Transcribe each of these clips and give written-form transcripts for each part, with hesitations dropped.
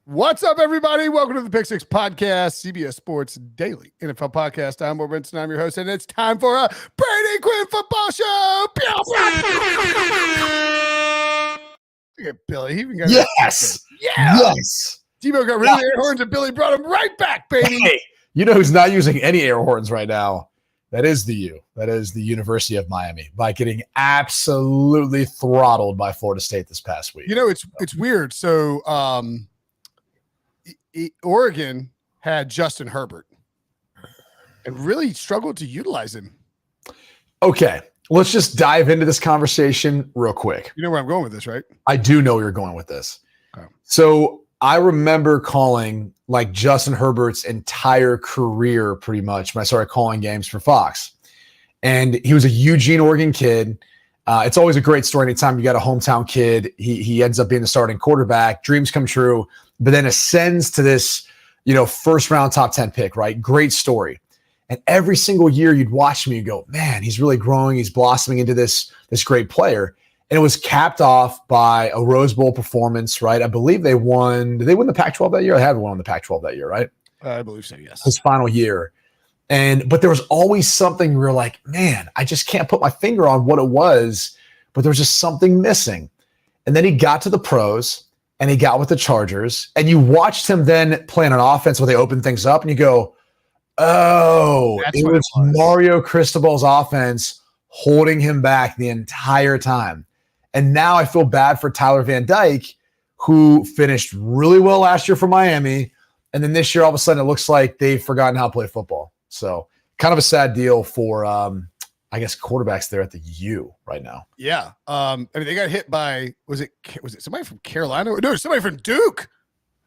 What's up, everybody? Welcome to the Pick Six Podcast, CBS Sports Daily NFL Podcast. I'm Brinson. I'm your host, and it's time for a Brady Quinn football show. Look at Billy. He even got yes. Debo got rid of the air horns, and Billy brought him right back, baby. Hey, you know who's not using any air horns right now? That is the U. That is the University of Miami by getting absolutely throttled by Florida State this past week. You know, it's weird. So, Oregon had Justin Herbert and really struggled to utilize him. Okay, let's just dive into this conversation real quick. You know where I'm going with this, right? I do know where you're going with this. Okay. So I remember calling like Justin Herbert's entire career pretty much when I started calling games for Fox. And he was a Eugene, Oregon kid. It's always a great story anytime you got a hometown kid. He ends up being the starting quarterback. Dreams come true, but then ascends to this, first round top 10 pick, right? Great story. And every single year you'd watch him, you go, man, he's really growing. He's blossoming into this great player. And it was capped off by a Rose Bowl performance, right? I believe they won. Did they win the Pac-12 that year? They had won the Pac-12 that year, right? I believe so, yes. His final year. But there was always something where you're like, man, I just can't put my finger on what it was, but there was just something missing. And then he got to the pros and he got with the Chargers, and you watched him then play on an offense where they opened things up and you go, oh, it was Mario Cristobal's offense holding him back the entire time. And now I feel bad for Tyler Van Dyke, who finished really well last year for Miami. And then this year, all of a sudden, it looks like they've forgotten how to play football. So kind of a sad deal for, I guess, quarterbacks there at the U right now. Yeah. They got hit by, was it somebody from Carolina? No, somebody from Duke.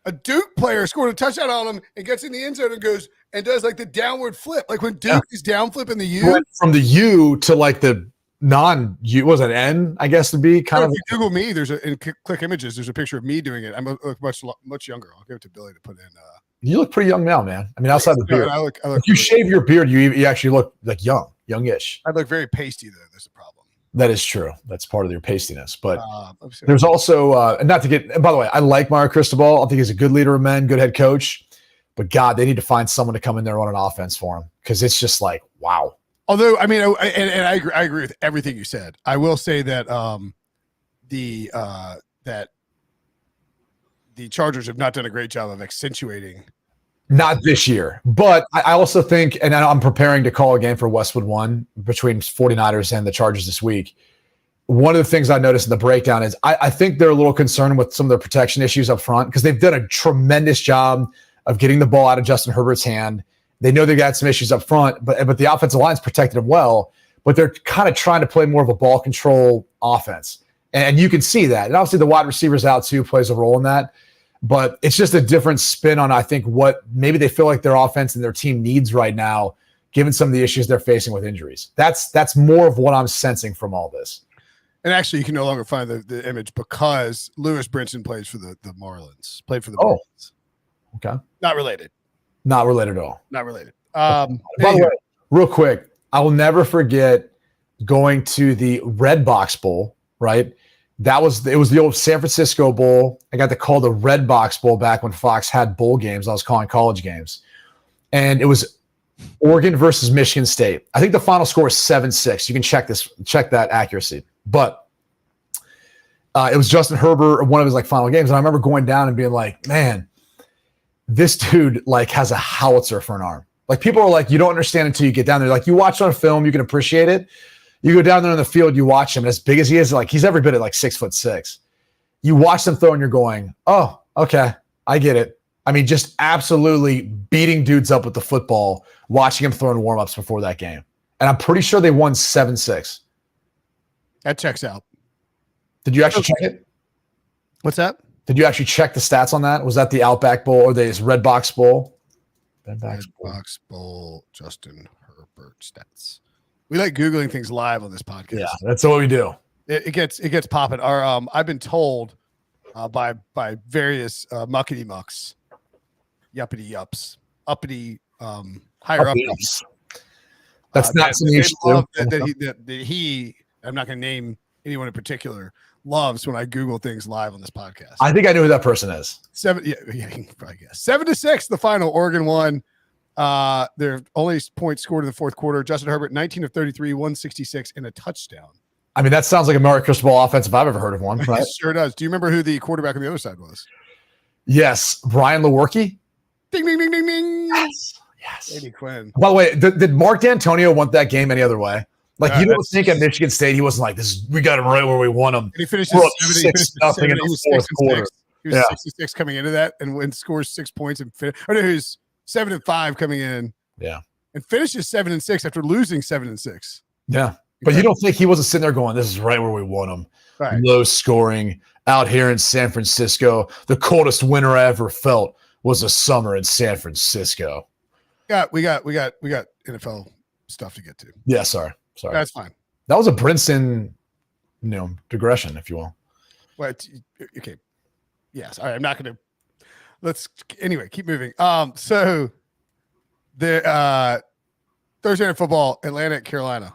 A Duke player scored a touchdown on him and gets in the end zone and goes and does like the downward flip. Like when Duke is down flipping the U. Went from the U to like the non-U, was it N, I guess, to be kind of. If you Google me, in Click Images, there's a picture of me doing it. I'm much younger. I'll give it to Billy to put in. You look pretty young now, man. I mean, outside the beard. I look if you shave your beard, you actually look like youngish. I look very pasty, though. There's a problem. That is true. That's part of your pastiness. But there's also, and not to get, by the way, I like Mario Cristobal. I think he's a good leader of men, good head coach. But God, they need to find someone to come in there and run an offense for him, because it's just like, wow. Although, I mean, I agree with everything you said. I will say that that the Chargers have not done a great job of accentuating. Not this year. But I also think, and I'm preparing to call a game for Westwood 1 between 49ers and the Chargers this week. One of the things I noticed in the breakdown is I think they're a little concerned with some of their protection issues up front, because they've done a tremendous job of getting the ball out of Justin Herbert's hand. They know they got some issues up front, but the offensive line's protected them well, but they're kind of trying to play more of a ball control offense. And you can see that. And obviously the wide receivers out too plays a role in that. But it's just a different spin on, I think, what maybe they feel like their offense and their team needs right now, given some of the issues they're facing with injuries. That's more of what I'm sensing from all this. And actually, you can no longer find the image because Lewis Brinson plays for the Marlins. Played for the Marlins. Okay. Not related. Not related at all. Not related. By the way, real quick, I will never forget going to the Red Box Bowl, right? It was the old San Francisco Bowl. I got to call the Red Box Bowl back when Fox had bowl games. I was calling college games. And it was Oregon versus Michigan State. I think the final score is 7-6. You can check that accuracy. But it was Justin Herbert, one of his final games. And I remember going down and being like, man, this dude has a howitzer for an arm. People are like, you don't understand until you get down there. You watch on film, you can appreciate it. You go down there in the field, you watch him, and as big as he is, he's every bit at 6'6". You watch them throw and you're going, oh, okay, I get it. I mean, just absolutely beating dudes up with the football, watching him throw in warm-ups before that game. And I'm pretty sure they won 7-6. That checks out. Did you actually check it? What's that? Did you actually check the stats on that? Was that the Outback Bowl or the Red Box Bowl? Red Box Bowl, Justin Herbert stats. We like Googling things live on this podcast. Yeah, that's what we do. It gets popping. I've been told by various muckety mucks, yuppity yups, uppity higher ups. That's not something you should do. That he, I'm not going to name anyone in particular, loves when I Google things live on this podcast. I think I know who that person is. Yeah, you can probably guess. 7-6, the final. Oregon won. Their only points scored in the fourth quarter. Justin Herbert, 19 of 33, 166, and a touchdown. I mean, that sounds like a Mario Cristobal offense if I've ever heard of one. Right? It sure does. Do you remember who the quarterback on the other side was? Yes, Brian Lewerke. Ding, ding, ding, ding, ding. Yes. Brady Quinn. By the way, did Mark D'Antonio want that game any other way? Like, you don't think at Michigan State he wasn't like, we got him right where we want him. And he finished We're up 6-0 in the fourth quarter. He was 66 coming into that and scores 6 points and he was 7-5 coming in. Yeah. And finishes 7-6 after losing 7-6. Yeah. But you don't think he wasn't sitting there going, this is right where we want him. Right. Low scoring out here in San Francisco. The coldest winter I ever felt was a summer in San Francisco. We got NFL stuff to get to. Yeah, sorry. That's fine. That was a Brinson, digression, if you will. Well, okay. Yes. All right. I'm not going to. Keep moving. So the Thursday Night Football, Atlanta at Carolina.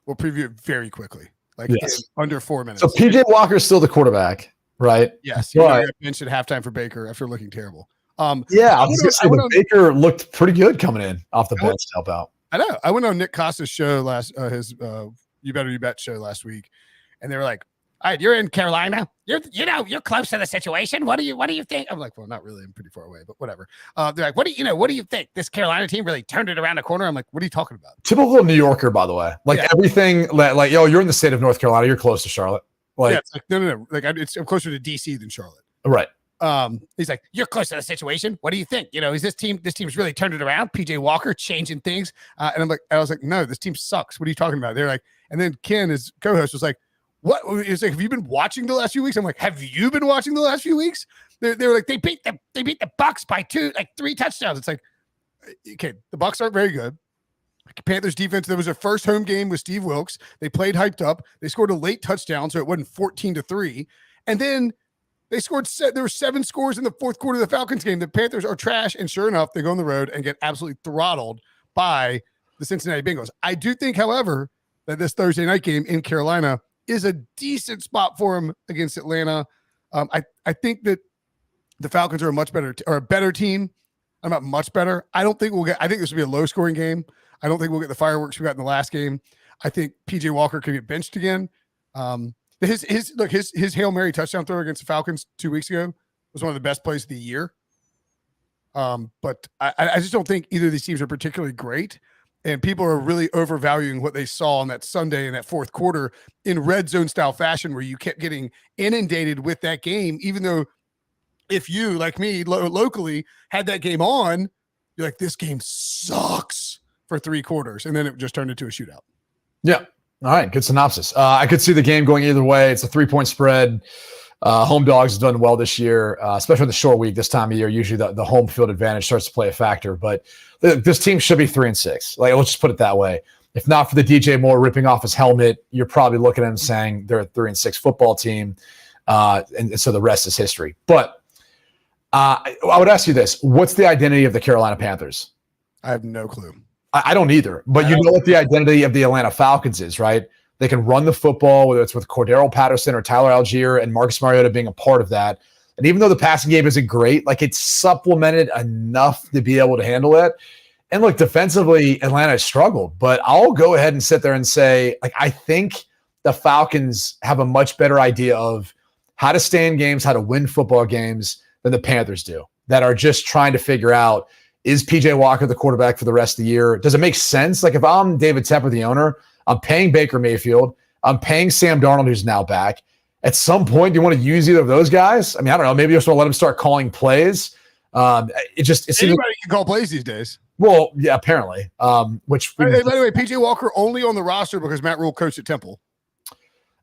We'll preview it very quickly, in under 4 minutes. So PJ Walker is still the quarterback, right? Yes. You got mentioned halftime for Baker after looking terrible. I was going to say Baker looked pretty good coming in off the bench to help out. I know. I went on Nick Costa's show his You Better You Bet show last week, and they were like, "All right, you're in Carolina. You're close to the situation. What do you think?" I'm like, "Well, not really. I'm pretty far away, but whatever." They're like, "What do you think? This Carolina team really turned it around the corner?" I'm like, "What are you talking about?" Typical New Yorker, by the way. Everything, you're in the state of North Carolina. You're close to Charlotte. It's like no. I'm closer to DC than Charlotte. Right. He's like, "You're close to the situation. What do you think? Is this team's really turned it around? PJ Walker changing things." And I was like, "No, this team sucks. What are you talking about?" They're like, and then Ken, his co-host, was like, "What?" He's like, "Have you been watching the last few weeks?" I'm like, "Have you been watching the last few weeks?" They're like, they beat the Bucks by 3 touchdowns. It's like, okay, the Bucks aren't very good. Panthers defense. There was a first home game with Steve Wilkes. They played hyped up. They scored a late touchdown, so it wasn't 14-3, and then. They scored. There were 7 scores in the fourth quarter of the Falcons game. The Panthers are trash, and sure enough, they go on the road and get absolutely throttled by the Cincinnati Bengals. I do think, however, that this Thursday night game in Carolina is a decent spot for them against Atlanta. I think that the Falcons are a better team. I'm not much better. I think this will be a low-scoring game. I don't think we'll get the fireworks we got in the last game. I think PJ Walker could get benched again. His Hail Mary touchdown throw against the Falcons 2 weeks ago was one of the best plays of the year. But I just don't think either of these teams are particularly great, and people are really overvaluing what they saw on that Sunday in that fourth quarter in red zone style fashion, where you kept getting inundated with that game, even though if you, like me, locally had that game on, you're like, this game sucks for 3 quarters, and then it just turned into a shootout. Yeah. All right, good synopsis. I could see the game going either way. It's a 3-point spread. Home dogs have done well this year, especially in the short week this time of year. Usually the home field advantage starts to play a factor. But this team should be 3-6. Let's just put it that way. If not for the DJ Moore ripping off his helmet, you're probably looking at him saying they're a 3-6 football team. And so the rest is history. But I would ask you this. What's the identity of the Carolina Panthers? I have no clue. I don't either, but you know what the identity of the Atlanta Falcons is, right? They can run the football, whether it's with Cordero Patterson or Tyler Algier and Marcus Mariota being a part of that. And even though the passing game isn't great, it's supplemented enough to be able to handle it. And look, defensively, Atlanta has struggled, but I'll go ahead and sit there and say, I think the Falcons have a much better idea of how to stay in games, how to win football games than the Panthers do, that are just trying to figure out, is PJ Walker the quarterback for the rest of the year? Does it make sense? If I'm David Tepper, the owner, I'm paying Baker Mayfield, I'm paying Sam Darnold, who's now back. At some point, do you want to use either of those guys? I mean, I don't know. Maybe you just want to let him start calling plays. It seems anybody can call plays these days. Well, yeah, apparently. By the way, PJ Walker only on the roster because Matt Rule coached at Temple.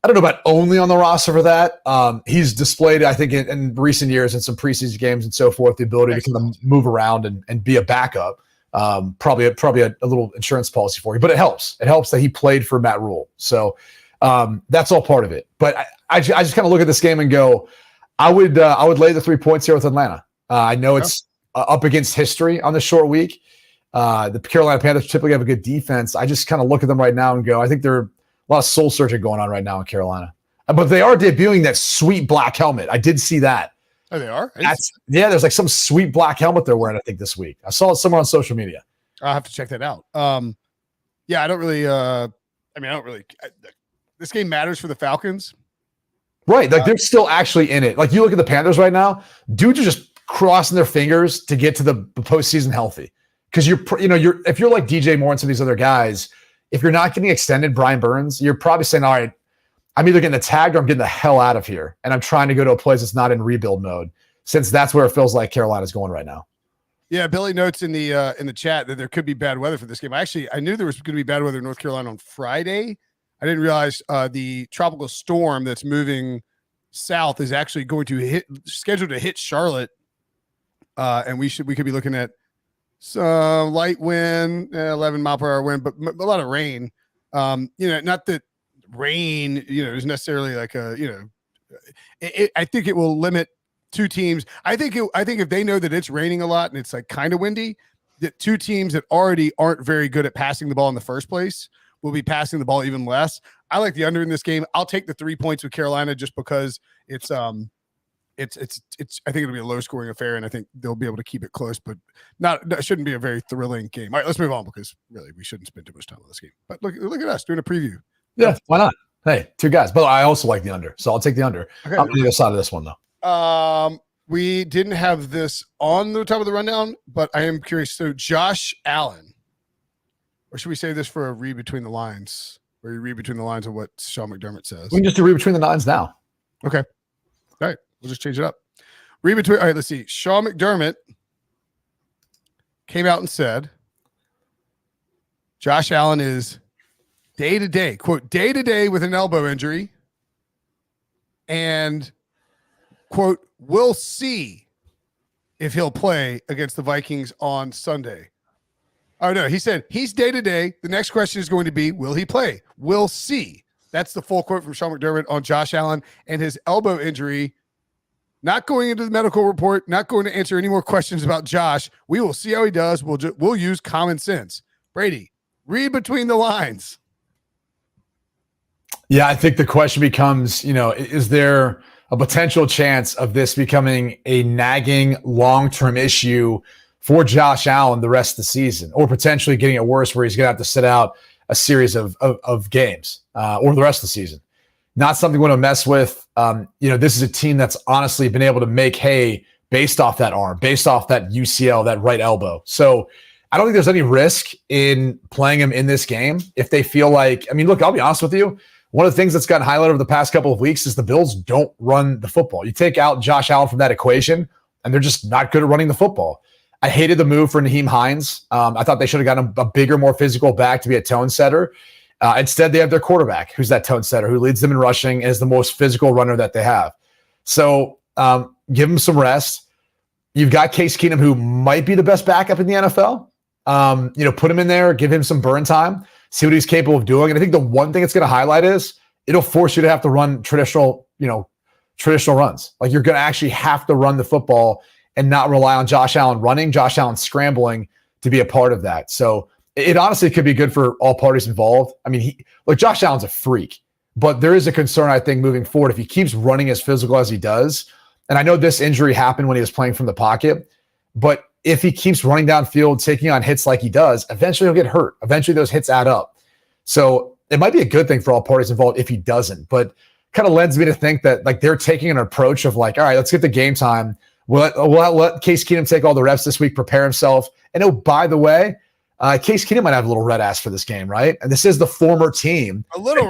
I don't know about only on the roster for that. He's displayed, I think, in recent years in some preseason games and so forth, the ability to kind of move around and be a backup. Probably a little insurance policy for you, but it helps. It helps that he played for Matt Rule. So that's all part of it. But I just kind of look at this game and go, I would lay the 3 points here with Atlanta. I know it's up against history on the short week. The Carolina Panthers typically have a good defense. I just kind of look at them right now and go, I think they're a lot of soul searching going on right now in Carolina. But they are debuting that sweet black helmet. I did see that. Oh, they are? There's like some sweet black helmet they're wearing, I think, this week. I saw it somewhere on social media. I'll have to check that out. Yeah, I don't really this game matters for the Falcons. Right. Like they're still actually in it. Like you look at the Panthers right now, dudes are just crossing their fingers to get to the postseason healthy. Because if you're like DJ Moore and some of these other guys, if you're not getting extended Brian Burns, you're probably saying, all right, I'm either getting tagged or I'm getting the hell out of here. And I'm trying to go to a place that's not in rebuild mode, since that's where it feels like Carolina's going right now. Yeah, Billy notes in the chat that there could be bad weather for this game. I knew there was going to be bad weather in North Carolina on Friday. I didn't realize the tropical storm that's moving south is actually going to scheduled to hit Charlotte. And we could be looking at some light wind, 11 mile per hour wind, but a lot of rain. Not that rain, is necessarily like I think it will limit two teams. I think if they know that it's raining a lot and it's like kind of windy, that two teams that already aren't very good at passing the ball in the first place will be passing the ball even less. I like the under in this game. I'll take the 3 points with Carolina just because it's I think it'll be a low scoring affair, and I think they'll be able to keep it close, but it shouldn't be a very thrilling game. All right, let's move on because really we shouldn't spend too much time on this game. But look at us doing a preview. Yeah, why not? Hey, two guys. But I also like the under, so I'll take the under. Okay. I'm on the other side of this one though. We didn't have this on the top of the rundown, but I am curious. So Josh Allen, or should we say this for a read between the lines? Where you read between the lines of what Sean McDermott says? We can just do read between the lines now. Okay. All right. We'll just change it up. Read between. All right. Let's see. Sean McDermott came out and said Josh Allen is day-to-day, quote, day-to-day with an elbow injury. And, quote, we'll see if he'll play against the Vikings on Sunday. Oh, no, he said he's day-to-day. The next question is going to be, will he play? We'll see. That's the full quote from Sean McDermott on Josh Allen and his elbow injury. Not going into the medical report, not going to answer any more questions about Josh. We will see how he does. We'll use common sense. Brady, read between the lines. Yeah, I think the question becomes, is there a potential chance of this becoming a nagging long-term issue for Josh Allen the rest of the season, or potentially getting it worse where he's going to have to sit out a series of games or the rest of the season? Not something we want to mess with. This is a team that's honestly been able to make hay based off that arm, based off that UCL, that right elbow. So I don't think there's any risk in playing him in this game if they feel like, look, I'll be honest with you. One of the things that's gotten highlighted over the past couple of weeks is the Bills don't run the football. You take out Josh Allen from that equation, and they're just not good at running the football. I hated the move for Naheem Hines. I thought they should have gotten a bigger, more physical back to be a tone setter. Instead, they have their quarterback, who's that tone setter, who leads them in rushing and is the most physical runner that they have. So give him some rest. You've got Case Keenum, who might be the best backup in the NFL. Put him in there, give him some burn time, see what he's capable of doing. And I think the one thing it's going to highlight is it'll force you to have to run traditional runs. Like you're going to actually have to run the football and not rely on Josh Allen running, Josh Allen scrambling to be a part of that. So it honestly could be good for all parties involved. Josh Allen's a freak, but there is a concern, I think, moving forward if he keeps running as physical as he does. And I know this injury happened when he was playing from the pocket, but if he keeps running downfield, taking on hits like he does, eventually he'll get hurt. Eventually those hits add up. So it might be a good thing for all parties involved if he doesn't, but kind of lends me to think that they're taking an approach of all right, let's get the game time. We'll let Case Keenum take all the reps this week, prepare himself. And by the way, Case Keenum might have a little red ass for this game, right? And this is the former team. A little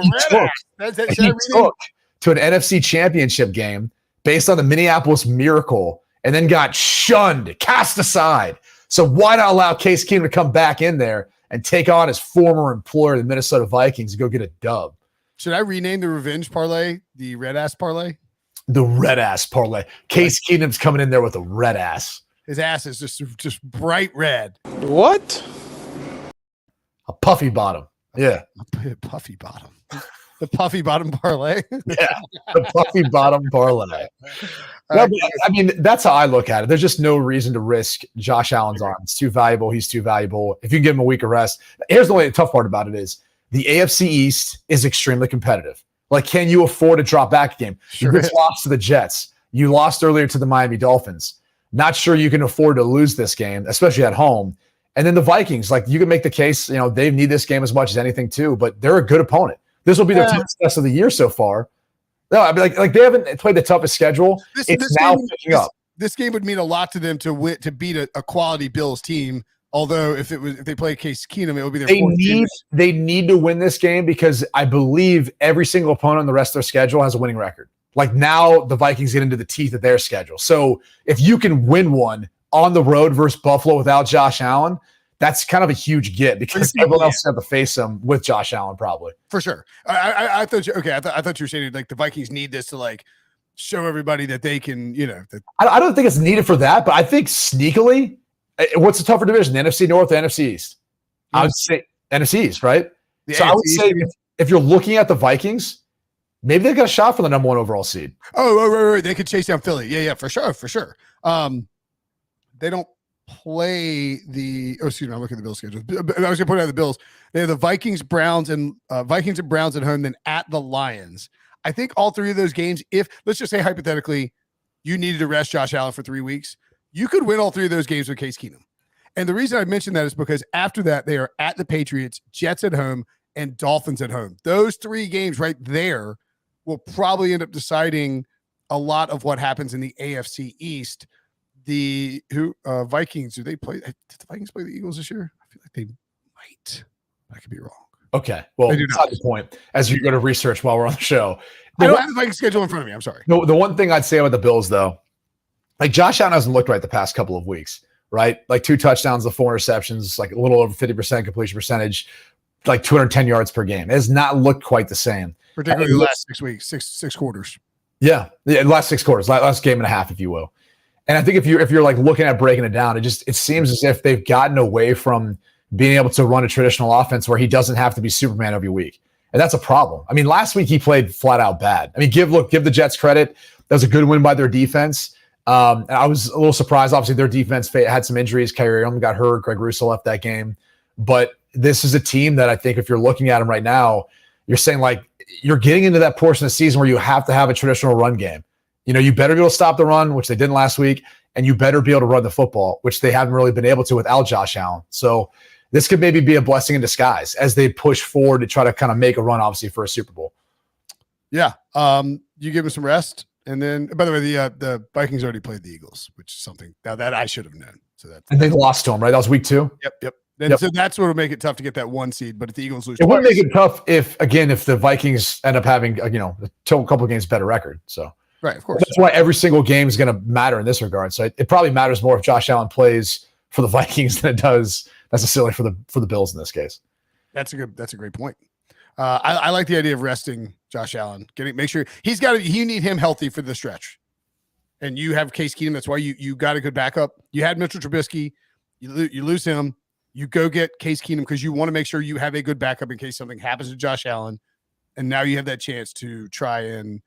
red ass. He took to an NFC championship game based on the Minneapolis Miracle and then got shunned, cast aside. So why not allow Case Keenum to come back in there and take on his former employer, the Minnesota Vikings, and go get a dub? Should I rename the revenge parlay the red ass parlay? The red ass parlay. Case Keenum's coming in there with a red ass. His ass is just bright red. What? A puffy bottom. Yeah. A puffy bottom. The puffy bottom parlay. Yeah. The puffy bottom parlay. No, that's how I look at it. There's just no reason to risk Josh Allen's arm. It's too valuable. He's too valuable. If you can give him a week of rest. Here's the only tough part about it is the AFC East is extremely competitive. Like, can you afford to drop back a game? Sure You just lost to the Jets. You lost earlier to the Miami Dolphins. Not sure you can afford to lose this game, especially at home. And then the Vikings, like, you can make the case, they need this game as much as anything too, but they're a good opponent. This will be their toughest test of the year so far. No, I mean, like they haven't played the toughest schedule. It's now picking up. This game would mean a lot to them to beat a quality Bills team. Although if they play Case Keenum, it would be their fourth game. They need to win this game because I believe every single opponent on the rest of their schedule has a winning record. Like, now the Vikings get into the teeth of their schedule. So if you can win one on the road versus Buffalo without Josh Allen, that's kind of a huge get because everyone else have to face them with Josh Allen probably. For sure. I thought I thought you were saying like the Vikings need this to like show everybody that they can, I don't think it's needed for that, but I think sneakily, what's the tougher division, the NFC North, the NFC East? I would say NFC East, right? So I would say if you're looking at the Vikings, maybe they've got a shot for the number 1 overall seed. Oh, right. They could chase down Philly. Yeah, for sure. They don't play excuse me, I'm looking at the Bills schedule. I was gonna point out the Bills. They have the Vikings, Browns, and Browns at home, then at the Lions. I think all 3 of those games, if let's just say hypothetically, you needed to rest Josh Allen for 3 weeks, you could win all 3 of those games with Case Keenum. And the reason I mentioned that is because after that, they are at the Patriots, Jets at home, and Dolphins at home. Those 3 games right there will probably end up deciding a lot of what happens in the AFC East. The Vikings, do they play? Did the Vikings play the Eagles this year? I feel like they might. I could be wrong. Okay. Well, that's not the point. As you go to research while we're on the show. I don't have the Vikings schedule in front of me. I'm sorry. No, the one thing I'd say about the Bills, though, like Josh Allen hasn't looked right the past couple of weeks, right? Like 2 touchdowns to 4 interceptions, like a little over 50% completion percentage, like 210 yards per game. It has not looked quite the same. Particularly the last 6 weeks, six quarters. Yeah, last 6 quarters, last game and a half, if you will. And I think if you're like looking at breaking it down, it seems as if they've gotten away from being able to run a traditional offense where he doesn't have to be Superman every week. And that's a problem. I mean, last week he played flat out bad. I mean, give the Jets credit. That was a good win by their defense. And I was a little surprised. Obviously, their defense had some injuries. Kyrie Irving got hurt. Greg Russo left that game. But this is a team that I think if you're looking at them right now, you're saying like you're getting into that portion of the season where you have to have a traditional run game. You better be able to stop the run, which they didn't last week, and you better be able to run the football, which they haven't really been able to without Josh Allen. So this could maybe be a blessing in disguise as they push forward to try to kind of make a run, obviously, for a Super Bowl. Yeah. You give them some rest. And then, by the way, the Vikings already played the Eagles, which is something now that I should have known. And they lost to them, right? That was week 2? Yep. And so that's what will make it tough to get that 1 seed. But if the Eagles lose, it would make it tough if the Vikings end up having a couple of games better record. So right, of course. That's why every single game is going to matter in this regard. So it probably matters more if Josh Allen plays for the Vikings than it does necessarily for the Bills in this case. That's a great point. I like the idea of resting Josh Allen. Make sure you need him healthy for the stretch. And you have Case Keenum. That's why you got a good backup. You had Mitchell Trubisky. You lose him. You go get Case Keenum because you want to make sure you have a good backup in case something happens to Josh Allen. And now you have that chance to try and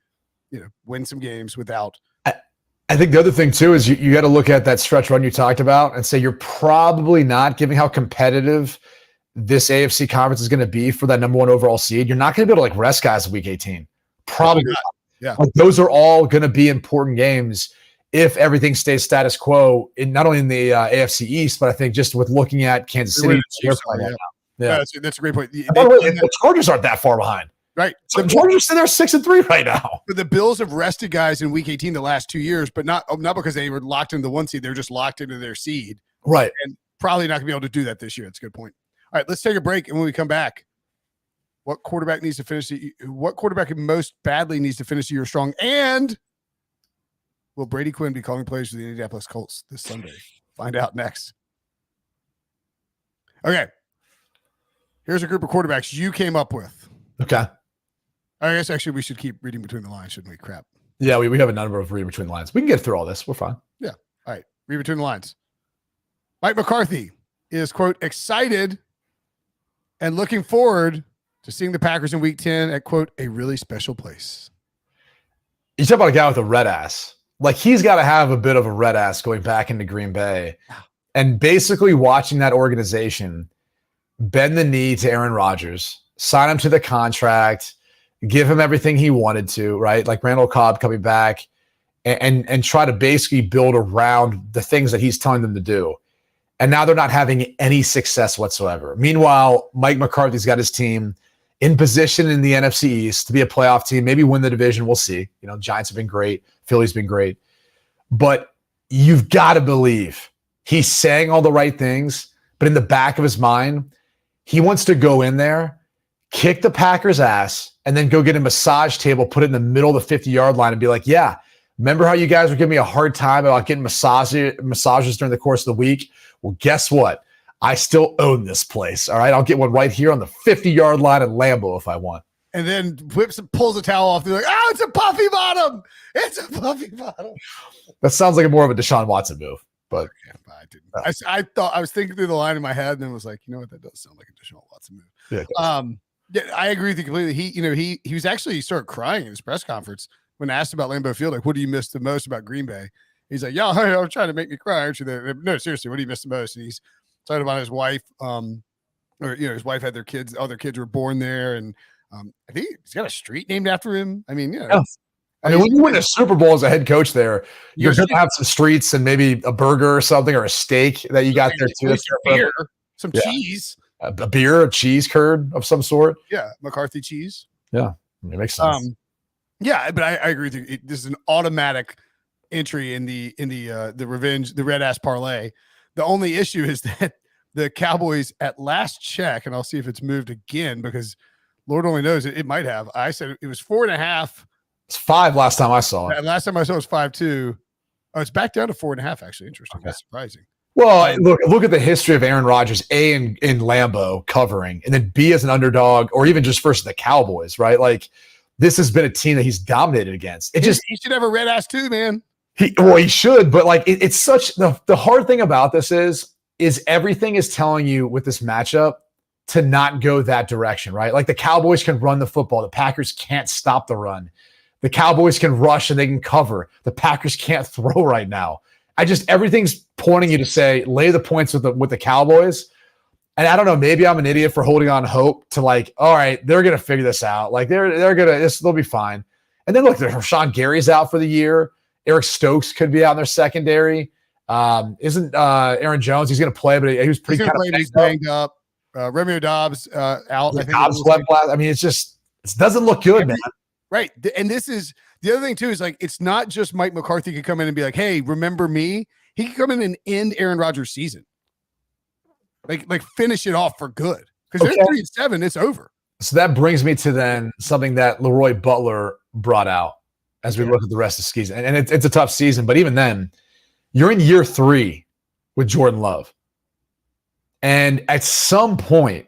win some games without. I think the other thing too is you got to look at that stretch run you talked about and say you're probably not, given how competitive this AFC conference is going to be for that number 1 overall seed. You're not going to be able to like rest guys in week 18. Probably not. Yeah. Like, those are all going to be important games if everything stays status quo not only in the AFC East, but I think just with looking at Kansas City. That's a great point. By the way, the Chargers aren't that far behind. Right. So the Chargers are 6-3 right now. But the Bills have rested guys in week 18 the last 2 years, but not because they were locked into the 1 seed. They're just locked into their seed. Right. And probably not going to be able to do that this year. That's a good point. All right, let's take a break. And when we come back, what quarterback most badly needs to finish the year strong? And will Brady Quinn be calling plays for the Indianapolis Colts this Sunday? Find out next. Okay. Here's a group of quarterbacks you came up with. Okay. I guess actually we should keep reading between the lines, shouldn't we? Crap. Yeah, we have a number of reading between the lines. We can get through all this. We're fine. Yeah. All right. Read between the lines. Mike McCarthy is, quote, excited and looking forward to seeing the Packers in week 10 at, quote, a really special place. You talk about a guy with a red ass. Like, he's got to have a bit of a red ass going back into Green Bay and basically watching that organization bend the knee to Aaron Rodgers, sign him to the contract, give him everything he wanted to, right? Like Randall Cobb coming back and try to basically build around the things that he's telling them to do. And now they're not having any success whatsoever. Meanwhile, Mike McCarthy's got his team in position in the NFC East to be a playoff team, maybe win the division. We'll see. Giants have been great. Philly's been great. But you've got to believe he's saying all the right things, but in the back of his mind, he wants to go in there, kick the Packers' ass, and then go get a massage table, put it in the middle of the 50-yard line and be like, yeah, remember how you guys were giving me a hard time about getting massages during the course of the week? Well, guess what? I still own this place, all right? I'll get one right here on the 50-yard line at Lambeau if I want. And then whips and pulls the towel off. They're like, oh, it's a puffy bottom. It's a puffy bottom. That sounds like more of a Deshaun Watson move. But I didn't. I thought I was thinking through the line in my head and then was like, you know what? That does sound like a Deshaun Watson move. Yeah, I agree with you completely. He was actually started crying in his press conference when asked about Lambeau Field. Like, what do you miss the most about Green Bay? He's like, yeah, I'm trying to make me cry. Aren't you? No, seriously, what do you miss the most? And he's talking about his wife. His wife had their kids. All their kids were born there, and I think he's got a street named after him. I mean, I mean, when you win a Super Bowl as a head coach there, you're going to have some streets and maybe a burger or something or a steak that you got there too. Some cheese. A beer, a cheese curd of some sort. Yeah, McCarthy cheese. Yeah, it makes sense. Yeah, but I agree with you. This is an automatic entry in the revenge, the red ass parlay. The only issue is that the Cowboys at last check, and I'll see if it's moved again because Lord only knows it might have. I said it was 4.5. It's 5 last time I saw it. Last time I saw it was 5.2. Oh, it's back down to 4.5. Actually, interesting. Okay. That's surprising. Well, look at the history of Aaron Rodgers, A, in Lambeau covering, and then B, as an underdog, or even just versus the Cowboys, right? Like, this has been a team that he's dominated against. He should have a red ass too, man. He should, but like it's such the hard thing about this is everything is telling you with this matchup to not go that direction, right? Like the Cowboys can run the football. The Packers can't stop the run. The Cowboys can rush and they can cover. The Packers can't throw right now. Everything's pointing you to say, lay the points with the Cowboys. And I don't know, maybe I'm an idiot for holding on hope to like, all right, they're going to figure this out. Like they'll be fine. And then look, Rashawn Gary's out for the year. Eric Stokes could be out in their secondary. Isn't Aaron Jones? He's going to play, but he was pretty kind of banged up. Romeo Dobbs out. I think Dobbs left last. I mean, it doesn't look good, man. Right. And this is the other thing too, is like, it's not just Mike McCarthy could come in and be like, hey, remember me? He could come in and end Aaron Rodgers' season. Like finish it off for good. Because they're 3-7, it's over. So that brings me to then something that Leroy Butler brought out as we look at the rest of the season. And it's a tough season, but even then, you're in year 3 with Jordan Love. And at some point,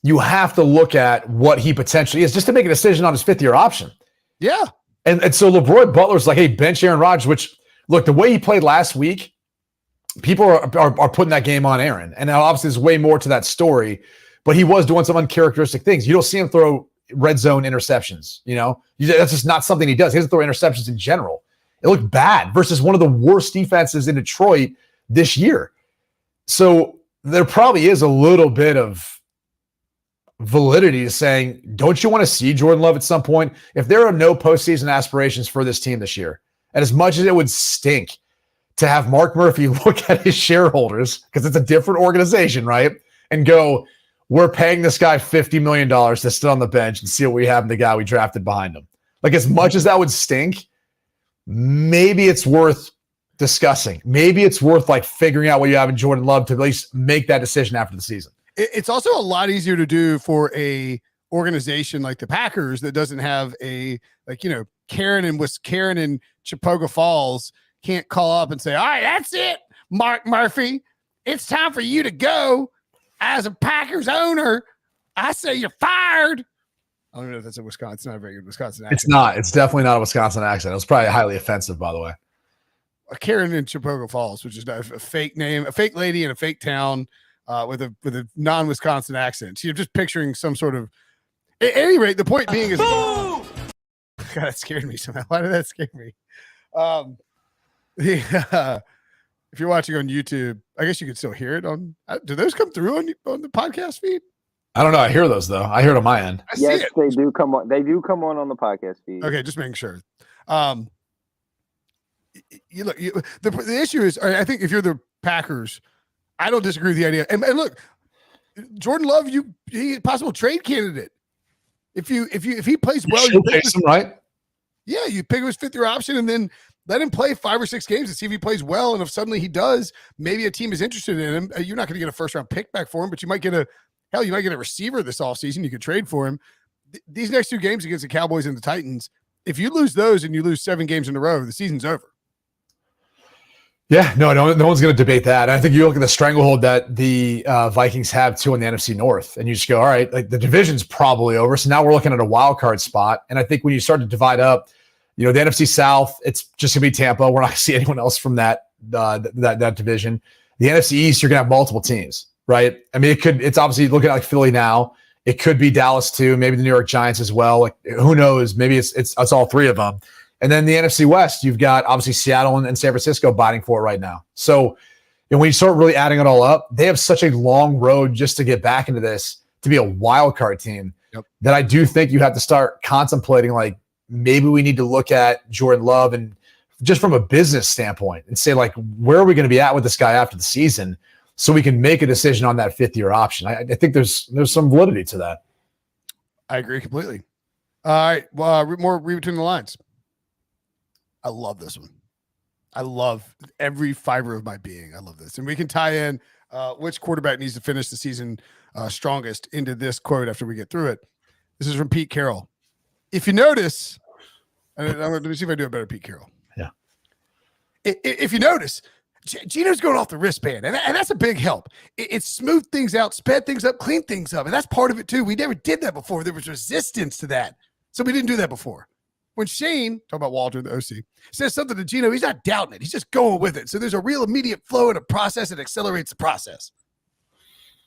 you have to look at what he potentially is just to make a decision on his 5th-year option. Yeah. And so Leroy Butler's like, hey, bench Aaron Rodgers, which, look, the way he played last week, people are putting that game on Aaron. And now obviously there's way more to that story, but he was doing some uncharacteristic things. You don't see him throw red zone interceptions, That's just not something he does. He doesn't throw interceptions in general. It looked bad versus one of the worst defenses in Detroit this year. So there probably is a little bit of validity to saying, don't you want to see Jordan Love at some point? If there are no postseason aspirations for this team this year, and as much as it would stink to have Mark Murphy look at his shareholders, because it's a different organization, right? And go, we're paying this guy $50 million to sit on the bench and see what we have in the guy we drafted behind him. Like, as much as that would stink, maybe it's worth discussing. Maybe it's worth like figuring out what you have in Jordan Love to at least make that decision after the season. It's also a lot easier to do for a organization like the Packers that doesn't have a, Karen and Chapoga Falls can't call up and say, all right, that's it, Mark Murphy. It's time for you to go. As a Packers owner, I say you're fired. I don't know if that's a Wisconsin. It's not a very good Wisconsin accent. It's not. It's definitely not a Wisconsin accent. It was probably highly offensive, by the way. Karen in Chapoga Falls, which is a fake name, a fake lady in a fake town with a non-Wisconsin accent. So you're just picturing some sort of. At any rate, the point being is. God, that scared me somehow. Why did that scare me? If you're watching on YouTube, I guess you can still hear it on. Do those come through on the podcast feed? I don't know. I hear those though. I hear it on my end. Yes, they do come on. They do come on the podcast feed. Okay, just making sure. The issue is, I think if you're the Packers, I don't disagree with the idea. And look, Jordan Love, he possible trade candidate. If he plays well, you pick him, right? Yeah, you pick him as 5th-year option, and then let him play 5 or 6 games and see if he plays well. And if suddenly he does, maybe a team is interested in him. You're not going to get a 1st-round pick back for him, but you might get a receiver this offseason. You could trade for him. These next 2 games against the Cowboys and the Titans, if you lose those and you lose 7 games in a row, the season's over. Yeah, no one's going to debate that. I think you look at the stranglehold that the Vikings have too in the NFC North, and you just go, all right, like the division's probably over. So now we're looking at a wild card spot. And I think when you start to divide up, the NFC South, it's just going to be Tampa. We're not going to see anyone else from that division. The NFC East, you're going to have multiple teams, right? I mean, it's obviously looking like Philly now. It could be Dallas too, maybe the New York Giants as well. Like, who knows? Maybe it's all 3 of them. And then the NFC West, you've got obviously Seattle and San Francisco biting for it right now. So when you start really adding it all up, they have such a long road just to get back into this, to be a wild card team, that I do think you have to start contemplating, like, maybe we need to look at Jordan Love and just from a business standpoint and say, like, where are we going to be at with this guy after the season so we can make a decision on that 5th-year option. I think there's some validity to that. I agree completely. All right. Well, more read between the lines. I love this one. I love every fiber of my being. I love this. And we can tie in which quarterback needs to finish the season strongest into this quote after we get through it. This is from Pete Carroll. If you notice, let me see if I do a better Pete Carroll. Yeah. If you notice, Geno's going off the wristband, and that's a big help. It smoothed things out, sped things up, cleaned things up, and that's part of it too. We never did that before. There was resistance to that, so we didn't do that before. When Shane, talk about Walter, the OC, says something to Geno, he's not doubting it. He's just going with it. So there's a real immediate flow and a process that accelerates the process.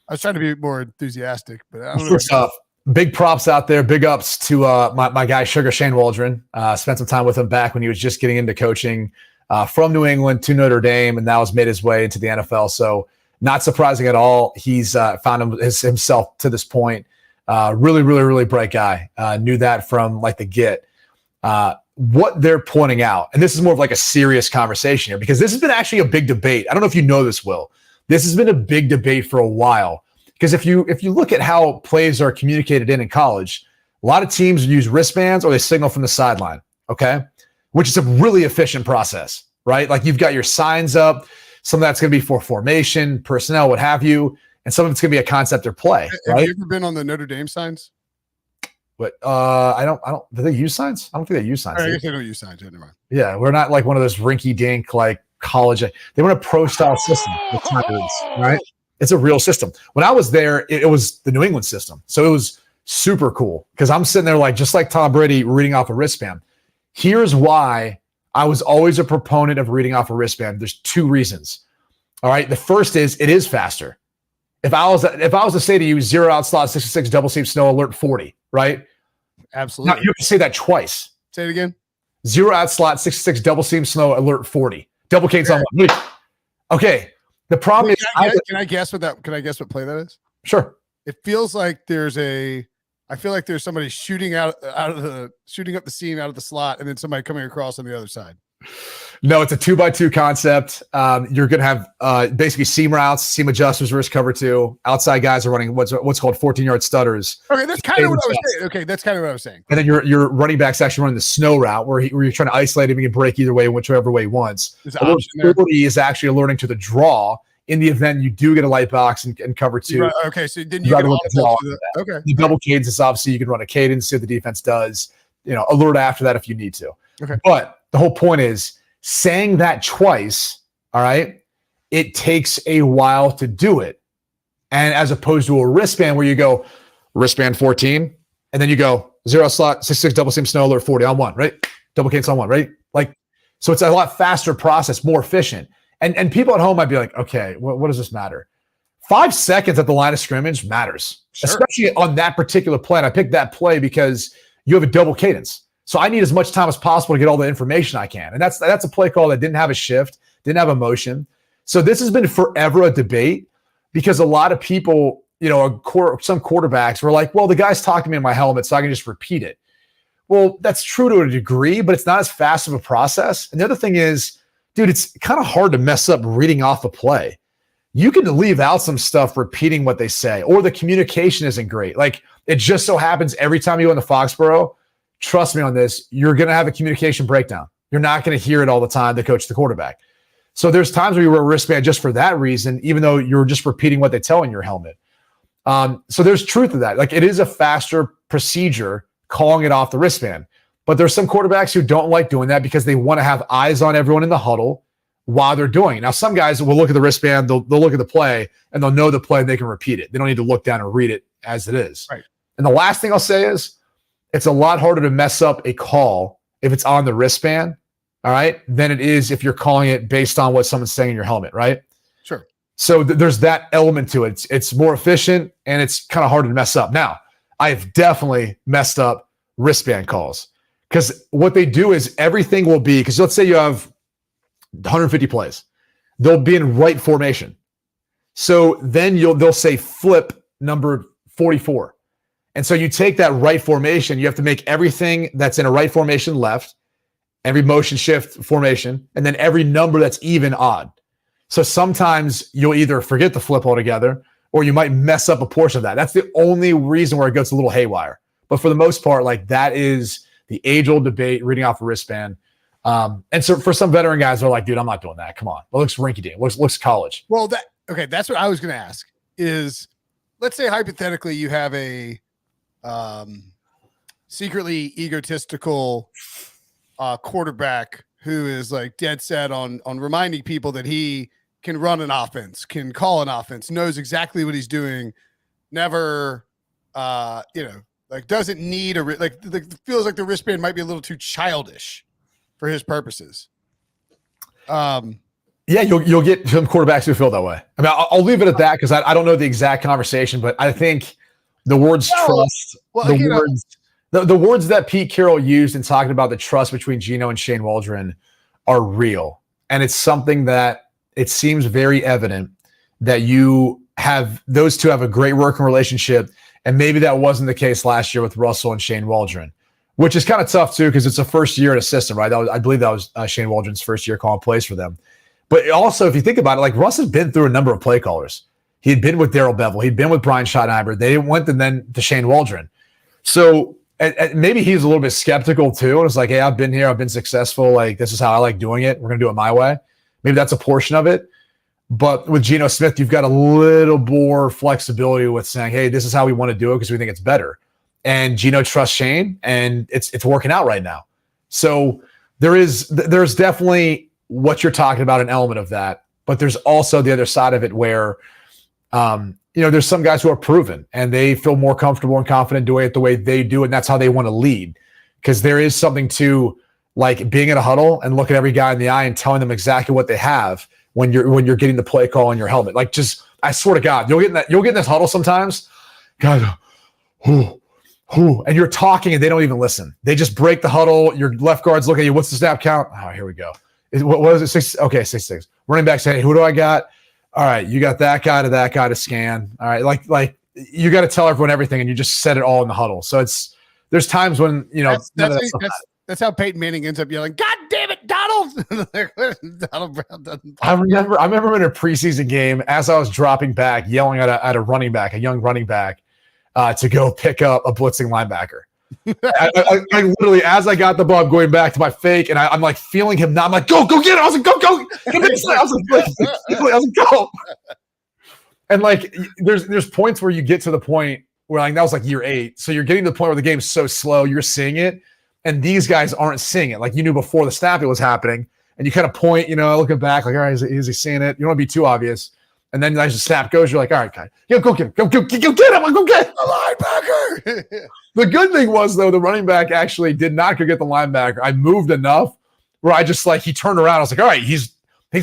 I was trying to be more enthusiastic, but I don't know. First off, big props out there. Big ups to my guy, Sugar Shane Waldron. Spent some time with him back when he was just getting into coaching from New England to Notre Dame, and now has made his way into the NFL. So not surprising at all. He's found himself to this point. Really, really, really bright guy. Knew that from like the get. What they're pointing out, and this is more of like a serious conversation here, because this has been actually a big debate. I don't know if you know this, Will. This has been a big debate for a while, because if you look at how plays are communicated in college, a lot of teams use wristbands or they signal from the sideline, okay? Which is a really efficient process, right? Like, you've got your signs up. Some of that's going to be for formation, personnel, what have you, and some of it's going to be a concept or play. Have right? you ever been on the Notre Dame signs? But I don't. Do they use signs? I don't think they use signs. I guess they don't use signs. Never mind. Yeah, we're not like one of those rinky-dink like college. They run a pro-style system with times, right? It's a real system. When I was there, it was the New England system, so it was super cool because I'm sitting there like just like Tom Brady reading off a wristband. Here's why I was always a proponent of reading off a wristband. There's 2 reasons. All right, the first is it is faster. If I was to say to you 0 out slot 66 double seam snow alert 40, right? Absolutely. Now, you have to say that twice. Say it again. 0 out slot 66 double seam snow alert 40. Double K's on one. Okay. The problem is, can I guess what play that is? Sure. It feels like I feel like there's somebody shooting up the seam out of the slot, and then somebody coming across on the other side. No, it's a 2x2 concept. You're going to have basically seam routes, seam adjusters, risk cover 2. Outside guys are running what's called 14-yard stutters. Okay, that's kind of what I was saying. Okay, that's kind of what I was saying. And then your running back's actually running the snow route where you're trying to isolate him and can break either way, whichever way he wants. Alert 40 is actually alerting to the draw in the event you do get a light box and cover 2. Right, okay, so then you can okay. The double cadence is obviously you can run a cadence, see what the defense does. Alert after that if you need to. Okay, but the whole point is saying that twice, all right, it takes a while to do it. And as opposed to a wristband where you go wristband 14, and then you go 0 slot, 66 double seam snow alert 40 on 1, right? Double cadence on 1, right? Like, so it's a lot faster process, more efficient. And people at home might be like, okay, what does this matter? 5 seconds at the line of scrimmage matters, sure, especially on that particular play. And I picked that play because you have a double cadence. So I need as much time as possible to get all the information I can. And that's a play call that didn't have a shift, didn't have a motion. So this has been forever a debate because a lot of people some quarterbacks were like, well, the guys talked to me in my helmet, so I can just repeat it. Well, that's true to a degree, but it's not as fast of a process. And the other thing is, dude, it's kind of hard to mess up reading off a play. You can leave out some stuff repeating what they say, or the communication isn't great. Like, it just so happens every time you go into Foxborough, trust me on this, you're going to have a communication breakdown. You're not going to hear it all the time to coach the quarterback. So there's times where you wear a wristband just for that reason, even though you're just repeating what they tell in your helmet. So there's truth to that. Like, it is a faster procedure calling it off the wristband. But there's some quarterbacks who don't like doing that because they want to have eyes on everyone in the huddle while they're doing it. Now, some guys will look at the wristband, they'll look at the play, and they'll know the play and they can repeat it. They don't need to look down and read it as it is. Right. And the last thing I'll say is, it's a lot harder to mess up a call if it's on the wristband, all right, than it is if you're calling it based on what someone's saying in your helmet, right? Sure. So there's that element to it. It's more efficient, and it's kind of harder to mess up. Now, I've definitely messed up wristband calls, because what they do is everything will be, because let's say you have 150 plays, they'll be in right formation. So then they'll say flip number 44. And so you take that right formation, you have to make everything that's in a right formation left, every motion shift formation, and then every number that's even odd. So sometimes you'll either forget the flip altogether, or you might mess up a portion of that. That's the only reason where it gets a little haywire. But for the most part, like, that is the age-old debate, reading off a wristband. And so for some veteran guys, they're like, dude, I'm not doing that. Come on. It looks rinky-dink. Looks college. Well, that's what I was going to ask is, let's say hypothetically you have a secretly egotistical quarterback who is like dead set on reminding people that he can run an offense, can call an offense, knows exactly what he's doing, never, like, doesn't need feels like the wristband might be a little too childish for his purposes. Yeah, you'll get some quarterbacks who feel that way. I mean, I'll leave it at that, because I don't know the exact conversation, but I think the words trust, the words that Pete Carroll used in talking about the trust between Geno and Shane Waldron are real. And it's something that it seems very evident that those two have a great working relationship. And maybe that wasn't the case last year with Russell and Shane Waldron, which is kind of tough too, because it's a first year in a system, right? I believe that was Shane Waldron's first year calling plays for them. But also, if you think about it, like, Russ has been through a number of play callers. He had been with Darrell Bevel. He'd been with Brian Schottenheimer. They went and then to Shane Waldron. So maybe he's a little bit skeptical too. And it's like, hey, I've been here. I've been successful. Like, this is how I like doing it. We're going to do it my way. Maybe that's a portion of it. But with Geno Smith, you've got a little more flexibility with saying, hey, this is how we want to do it because we think it's better. And Geno trusts Shane, and it's working out right now. So there's definitely what you're talking about, an element of that. But there's also the other side of it where, there's some guys who are proven and they feel more comfortable and confident doing it the way they do, and that's how they want to lead. Because there is something to, like, being in a huddle and looking at every guy in the eye and telling them exactly what they have when you're getting the play call in your helmet. Like, just, I swear to God, you'll get in this huddle sometimes, God, and you're talking and they don't even listen. They just break the huddle. Your left guard's looking at you. What's the snap count? Oh, here we go. What is it? 6? Okay, 6. Running back saying, hey, who do I got? All right, you got that guy to scan. All right, like you got to tell everyone everything, and you just set it all in the huddle. So there's times when that's how Peyton Manning ends up yelling, "God damn it, Donald!" Donald Brown doesn't. I remember in a preseason game, as I was dropping back, yelling at a running back, a young running back, to go pick up a blitzing linebacker. I literally, as I got the ball, I'm going back to my fake, and I'm like feeling him now. I'm like, go get it! I was like, go! I was like, go! And like, there's points where you get to the point where, like, that was like year 8, so you're getting to the point where the game's so slow, you're seeing it, and these guys aren't seeing it. Like, you knew before the snap it was happening, and you kind of point, looking back, like, all right, is he seeing it? You don't want to be too obvious. And then as the snap goes, you're like, all right, guy, go get him. Go get him. Go get the linebacker. The good thing was, though, the running back actually did not go get the linebacker. I moved enough where I just, like, he turned around. I was like, all right, he's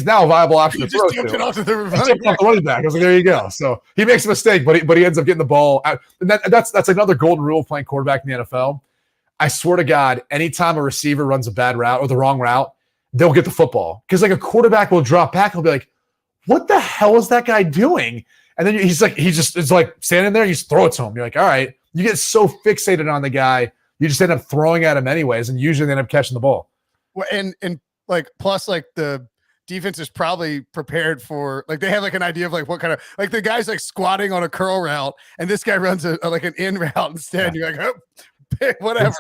now a viable option to throw to. Off the running back. I was like, there you go. So he makes a mistake, but he ends up getting the ball out. And that's another golden rule of playing quarterback in the NFL. I swear to God, anytime a receiver runs a bad route or the wrong route, they'll get the football. Because, like, a quarterback will drop back and will be like, what the hell is that guy doing? And then he's like, he just is like standing there. You just throw it to him. You're like, all right. You get so fixated on the guy, you just end up throwing at him anyways, and usually they end up catching the ball. Well, and like plus like the defense is probably prepared for, like, they have like an idea of like what kind of, like, the guy's like squatting on a curl route and this guy runs like an in route instead. Yeah. You're like, oh, whatever.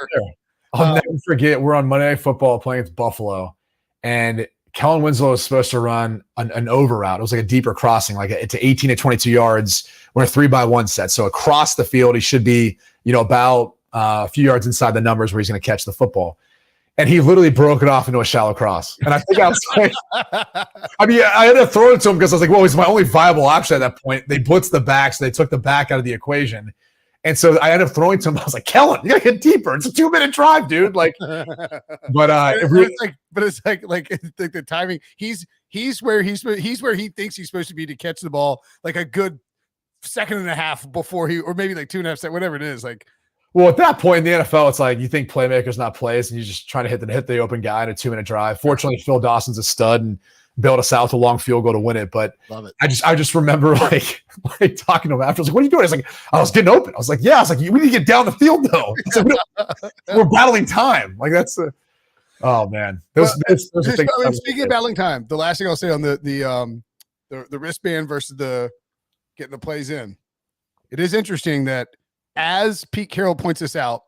I'll never forget, we're on Monday Night Football playing against Buffalo, and Kellen Winslow was supposed to run an over route. It was like a deeper crossing, like to 18 to 22 yards. We're a 3-by-1 set. So across the field, he should be, about a few yards inside the numbers where he's going to catch the football. And he literally broke it off into a shallow cross. And I think I was like, I ended up throwing it to him because I was like, well, he's my only viable option at that point. They blitzed the back, so they took the back out of the equation. And so I ended up throwing to him. I was like, Kellen, you got to get deeper. It's a 2-minute drive, dude. Like, but it's like the timing. He's where he thinks he's supposed to be to catch the ball, like a good second and a half before or maybe like 2.5 seconds, whatever it is. Like, well, at that point in the NFL, it's like you think playmakers, not plays, and you're just trying to hit the open guy in a 2-minute drive. Fortunately, Phil Dawson's a stud and bailed us out with a long field goal to win it. But love it. I just remember like talking to him after. I was like, "What are you doing?" He's like, "I was getting open." I was like, "Yeah." I was like, "We need to get down the field though. We're battling time." Like that's oh man. Speaking of battling time, the last thing I'll say on the wristband versus the getting the plays in, it is interesting that as Pete Carroll points this out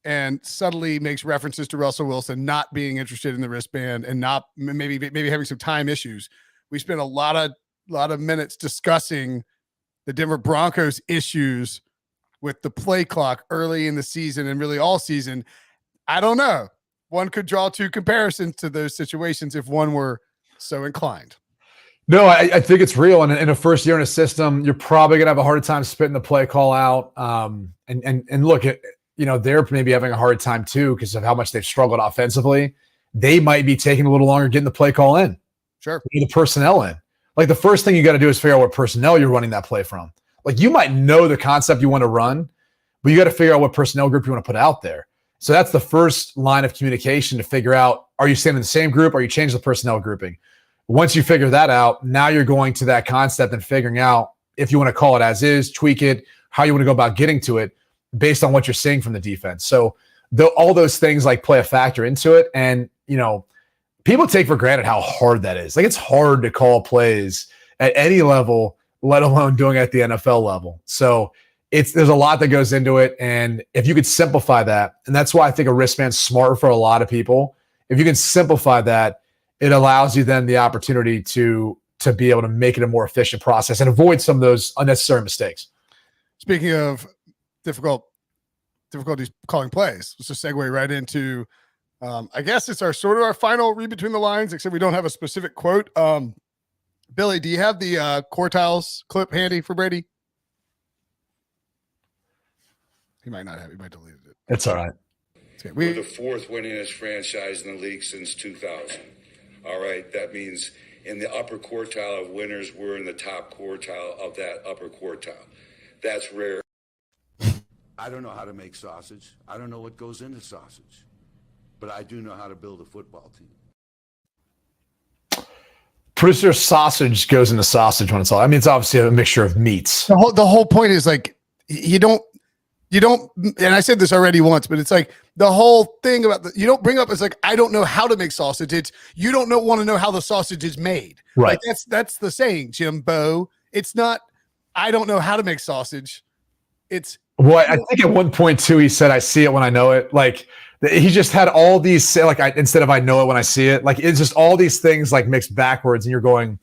and subtly makes references to Russell Wilson not being interested in the wristband and not maybe having some time issues, we spent a lot of minutes discussing the Denver Broncos issues with the play clock early in the season and really all season. I don't know. One could draw two comparisons to those situations if one were so inclined. No, I think it's real. And in a first year in a system, you're probably going to have a harder time spitting the play call out. And look, they're maybe having a hard time too because of how much they've struggled offensively. They might be taking a little longer getting the play call in. Sure. The personnel in. Like the first thing you got to do is figure out what personnel you're running that play from. Like you might know the concept you want to run, but you got to figure out what personnel group you want to put out there. So that's the first line of communication to figure out, are you staying in the same group or are you changing the personnel grouping? Once you figure that out, now you're going to that concept and figuring out if you want to call it as is, tweak it, how you want to go about getting to it based on what you're seeing from the defense. So all those things like play a factor into it. And, people take for granted how hard that is. Like it's hard to call plays at any level, let alone doing it at the NFL level. So there's a lot that goes into it. And if you could simplify that, and that's why I think a wristband's smart for a lot of people. If you can simplify that, it allows you then the opportunity to be able to make it a more efficient process and avoid some of those unnecessary mistakes. Speaking of difficulties calling plays, let's just segue right into, I guess it's our final read between the lines, except we don't have a specific quote. Billy, do you have the quartiles clip handy for Brady? He might not have. He might delete it. It's all right. Okay, we're the fourth winningest franchise in the league since 2000. All right, that means in the upper quartile of winners, we're in the top quartile of that upper quartile. That's rare. I don't know how to make sausage. I don't know what goes into sausage. But I do know how to build a football team. Producer sausage goes into sausage when it's all. I mean, it's obviously a mixture of meats. The whole point is like you don't, and I said this already once, but it's like the whole thing about you don't bring up is like, I don't know how to make sausage. It's you don't want to know how the sausage is made. Right. Like that's the saying, Jimbo. It's not, I don't know how to make sausage. It's well, I think at one point too, he said, I see it when I know it. Like he just had all these, like instead of I know it when I see it, like it's just all these things like mixed backwards. And you're going,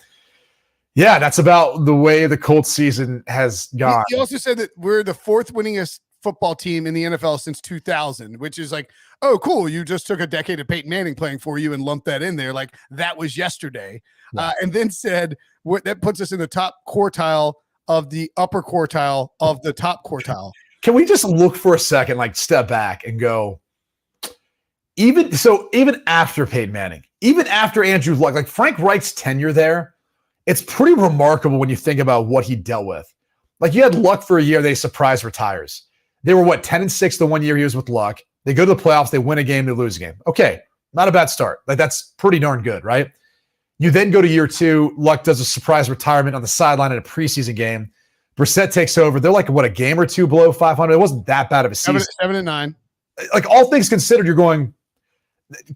yeah, that's about the way the Colts season has gone. He also said that we're the fourth winningest football team in the NFL since 2000, which is like, oh, cool. You just took a decade of Peyton Manning playing for you and lumped that in there. Like that was yesterday. Yeah. And then said that puts us in the top quartile of the upper quartile of the top quartile. Can we just look for a second, like step back and go, even after Peyton Manning, even after Andrew Luck, like Frank Reich's tenure there, it's pretty remarkable when you think about what he dealt with. Like you had Luck for a year, they surprise retires. They were 10-6 the 1 year he was with Luck. They go to the playoffs, they win a game, they lose a game. Okay, not a bad start. Like that's pretty darn good, right? You then go to year 2. Luck does a surprise retirement on the sideline in a preseason game. Brissett takes over. They're like, what, a game or two below 500? It wasn't that bad of a season. 7-9. Like, all things considered,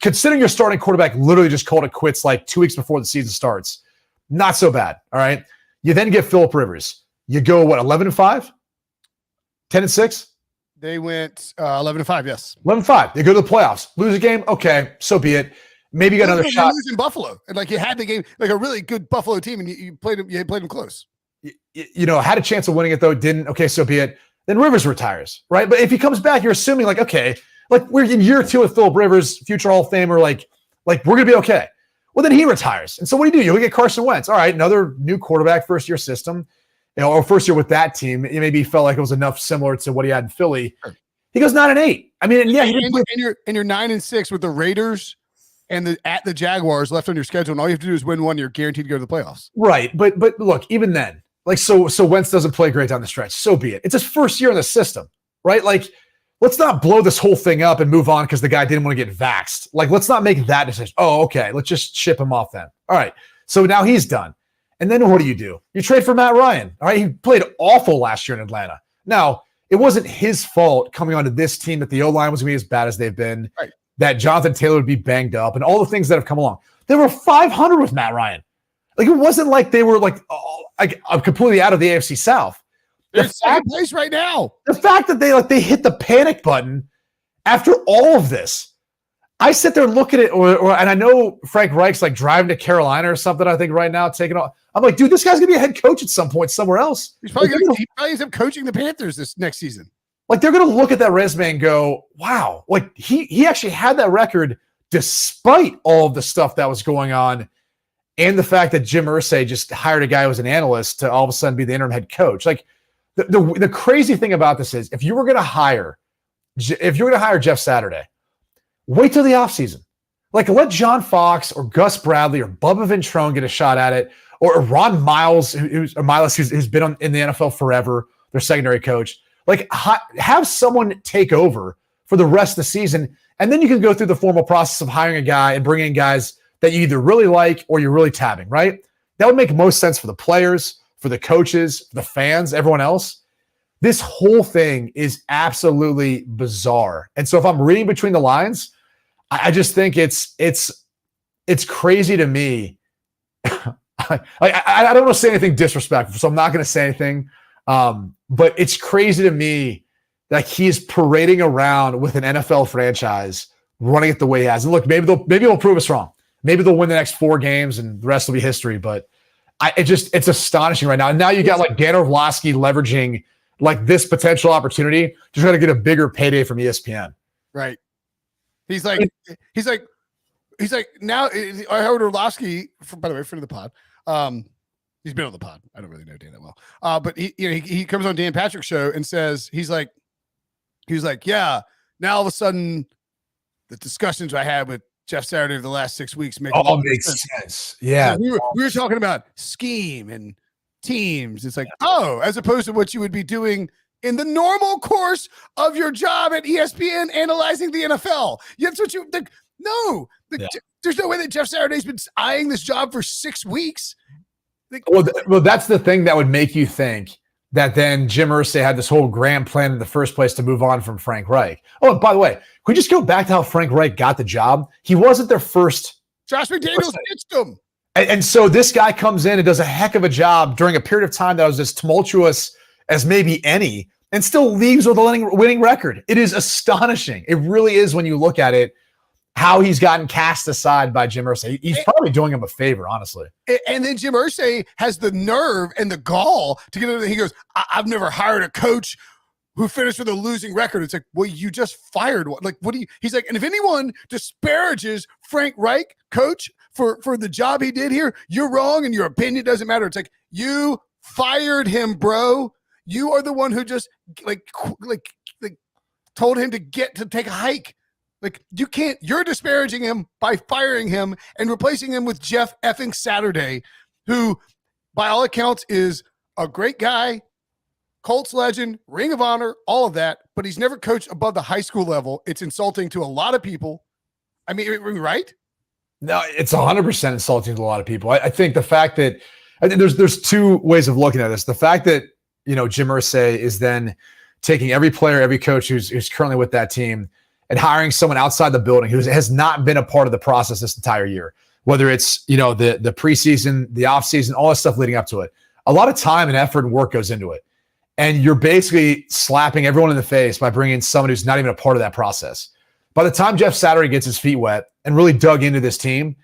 considering your starting quarterback literally just called it quits like 2 weeks before the season starts. Not so bad. All right. You then get Phillip Rivers. You go, what, 11-5? 10-6? They went 11-5, yes. 11-5. They go to the playoffs. Lose a game? Okay, so be it. Maybe you got another shot. Lose in Buffalo. And like, you had the game, like a really good Buffalo team, and you played them close. Had a chance of winning it, though. Didn't. Okay, so be it. Then Rivers retires, right? But if he comes back, you're assuming like, okay, like we're in year 2 with Phillip Rivers, future Hall of Famer, like we're going to be okay. Well, then he retires. And so what do? You look at Carson Wentz. All right, another new quarterback, first-year system, or first year with that team. It maybe felt like it was enough similar to what he had in Philly. Sure. He goes 9-8. I mean, yeah, he didn't and you're 9-6 with the Raiders and at the Jaguars left on your schedule, and all you have to do is win one. You're guaranteed to go to the playoffs. Right, but look, even then, like so Wentz doesn't play great down the stretch. So be it. It's his first year in the system, right? Like, let's not blow this whole thing up and move on because the guy didn't want to get vaxxed. Like, let's not make that decision. Oh, okay, let's just ship him off then. All right, so now he's done. And then what do? You trade for Matt Ryan. All right, he played awful last year in Atlanta. Now, it wasn't his fault coming onto this team that the O-line was going to be as bad as they've been, right, that Jonathan Taylor would be banged up, and all the things that have come along. They were 500 with Matt Ryan. Like, it wasn't like they were like completely out of the AFC South. They're in second place right now. The fact that they hit the panic button after all of this. I sit there and look at it, and I know Frank Reich's like driving to Carolina or something, I think, right now, taking off. I'm like, dude, this guy's going to be a head coach at some point somewhere else. He's probably going to ends up coaching the Panthers this next season. Like, they're going to look at that resume and go, wow, like he actually had that record despite all of the stuff that was going on and the fact that Jim Irsay just hired a guy who was an analyst to all of a sudden be the interim head coach. Like, the crazy thing about this is if you were going to hire Jeff Saturday, wait till the offseason. Like, let John Fox or Gus Bradley or Bubba Ventrone get a shot at it, or Ron Miles, who's been in the NFL forever, their secondary coach. Like, have someone take over for the rest of the season, and then you can go through the formal process of hiring a guy and bringing in guys that you either really like or you're really tabbing, right? That would make most sense for the players, for the coaches, for the fans, everyone else. This whole thing is absolutely bizarre. And so if I'm reading between the lines, I just think it's crazy to me. I don't want to say anything disrespectful, so I'm not going to say anything. But it's crazy to me that he's parading around with an NFL franchise running it the way he has. And look, maybe they'll prove us wrong. Maybe they'll win the next 4 games and the rest will be history. But it's astonishing right now. And now you got like Dan Orlovsky leveraging like this potential opportunity to try to get a bigger payday from ESPN. Right. He's like now I heard Orlovsky, by the way, friend of the pod. He's been on the pod. I don't really know Dan that well. But he comes on Dan Patrick's show and says, he's like, yeah, now all of a sudden the discussions I had with Jeff Saturday over the last 6 weeks make all makes sense. Yeah. So we were talking about scheme and teams. It's like, as opposed to what you would be doing in the normal course of your job at ESPN analyzing the NFL. That's what you think. No, there's no way that Jeff Saturday's been eyeing this job for 6 weeks. Well, that's the thing that would make you think that then Jim Irsay had this whole grand plan in the first place to move on from Frank Reich. Oh, and by the way, can we just go back to how Frank Reich got the job? He wasn't their first. Josh McDaniels pitched him. And so this guy comes in and does a heck of a job during a period of time that was as tumultuous as maybe any, and still leaves with a winning record. It is astonishing. It really is when you look at it, how he's gotten cast aside by Jim Irsay. He's probably doing him a favor, honestly. And then Jim Irsay has the nerve and the gall to get into. He goes, I've never hired a coach who finished with a losing record. It's like, well, you just fired one. Like, what do you? He's like, and if anyone disparages Frank Reich, coach, for the job he did here, you're wrong, and your opinion doesn't matter. It's like, you fired him, bro. You are the one who just like told him to take a hike. Like, you can't, you're disparaging him by firing him and replacing him with Jeff effing Saturday, who, by all accounts, is a great guy, Colts legend, Ring of Honor, all of that, but he's never coached above the high school level. It's insulting to a lot of people. I mean, right? No, it's 100% insulting to a lot of people. I think the fact that I think there's two ways of looking at this. The fact that Jim Irsay is then taking every player, every coach who's currently with that team and hiring someone outside the building who has not been a part of the process this entire year, whether it's the preseason, the offseason, all that stuff leading up to it. A lot of time and effort and work goes into it. And you're basically slapping everyone in the face by bringing in someone who's not even a part of that process. By the time Jeff Saturday gets his feet wet and really dug into this team,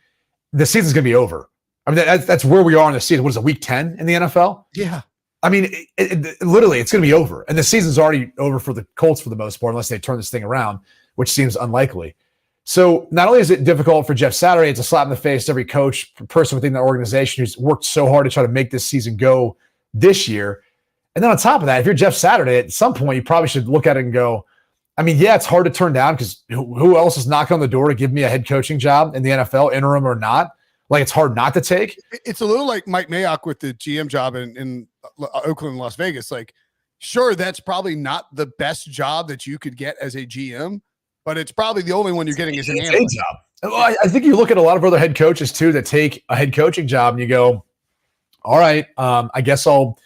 the season's going to be over. I mean, that's where we are in the season. What is it, week 10 in the NFL? Yeah. I mean, literally, it's going to be over. And the season's already over for the Colts for the most part, unless they turn this thing around, which seems unlikely. So not only is it difficult for Jeff Saturday, it's a slap in the face to every coach, person within the organization who's worked so hard to try to make this season go this year. And then on top of that, if you're Jeff Saturday, at some point, you probably should look at it and go, I mean, yeah, it's hard to turn down because who else is knocking on the door to give me a head coaching job in the NFL, interim or not? Like, it's hard not to take. It's a little like Mike Mayock with the GM job in Oakland and Las Vegas. Like, sure, that's probably not the best job that you could get as a GM, but it's probably the only one you're getting as an analyst. Job. Well, I think you look at a lot of other head coaches, too, that take a head coaching job and you go, all right, I guess I'll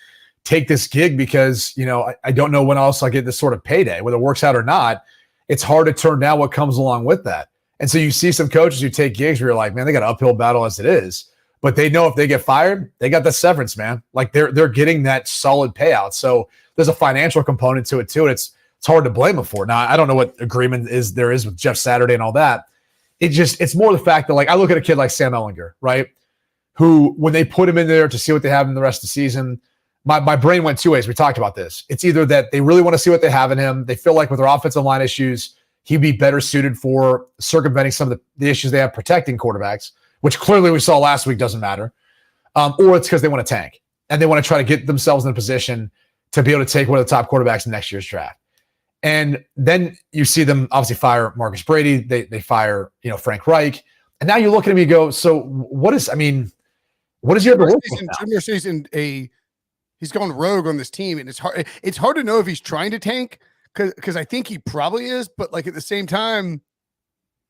take this gig because, I don't know when else I'll get this sort of payday, whether it works out or not. It's hard to turn down what comes along with that. And so you see some coaches who take gigs where you're like, man, they got an uphill battle as it is, but they know if they get fired, they got the severance, man. Like they're getting that solid payout. So there's a financial component to it too. And it's hard to blame them for. Now, I don't know what agreement there is with Jeff Saturday and all that. It's more the fact that, like, I look at a kid like Sam Ehlinger, right? Who, when they put him in there to see what they have in the rest of the season, my brain went two ways. We talked about this. It's either that they really want to see what they have in him. They feel like with their offensive line issues, he'd be better suited for circumventing some of the issues they have protecting quarterbacks, which clearly we saw last week doesn't matter. Or it's because they want to tank and they want to try to get themselves in a position to be able to take one of the top quarterbacks in next year's draft. And then you see them obviously fire Marcus Brady. They fire, Frank Reich. And now you look at him and you go, so what is your he's going rogue on this team, and it's hard to know if he's trying to tank because I think he probably is, but like at the same time,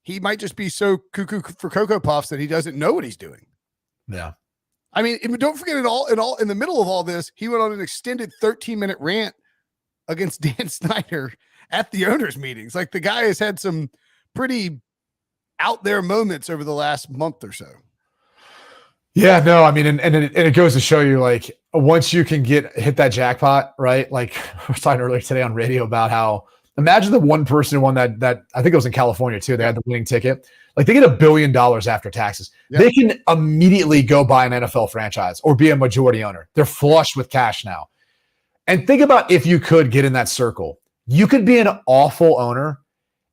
he might just be so cuckoo for Cocoa Puffs that he doesn't know what he's doing. Yeah. I mean, don't forget in the middle of all this, he went on an extended 13-minute rant against Dan Snyder at the owners' meetings. Like, the guy has had some pretty out there moments over the last month or so. Yeah, no, I mean, and it goes to show you, like, once you can hit that jackpot, right? Like, I was talking earlier today on radio about how, imagine the one person who won that I think it was in California too. They had the winning ticket. Like, they get $1 billion after taxes. Yep. They can immediately go buy an NFL franchise or be a majority owner. They're flush with cash now. And think about if you could get in that circle. You could be an awful owner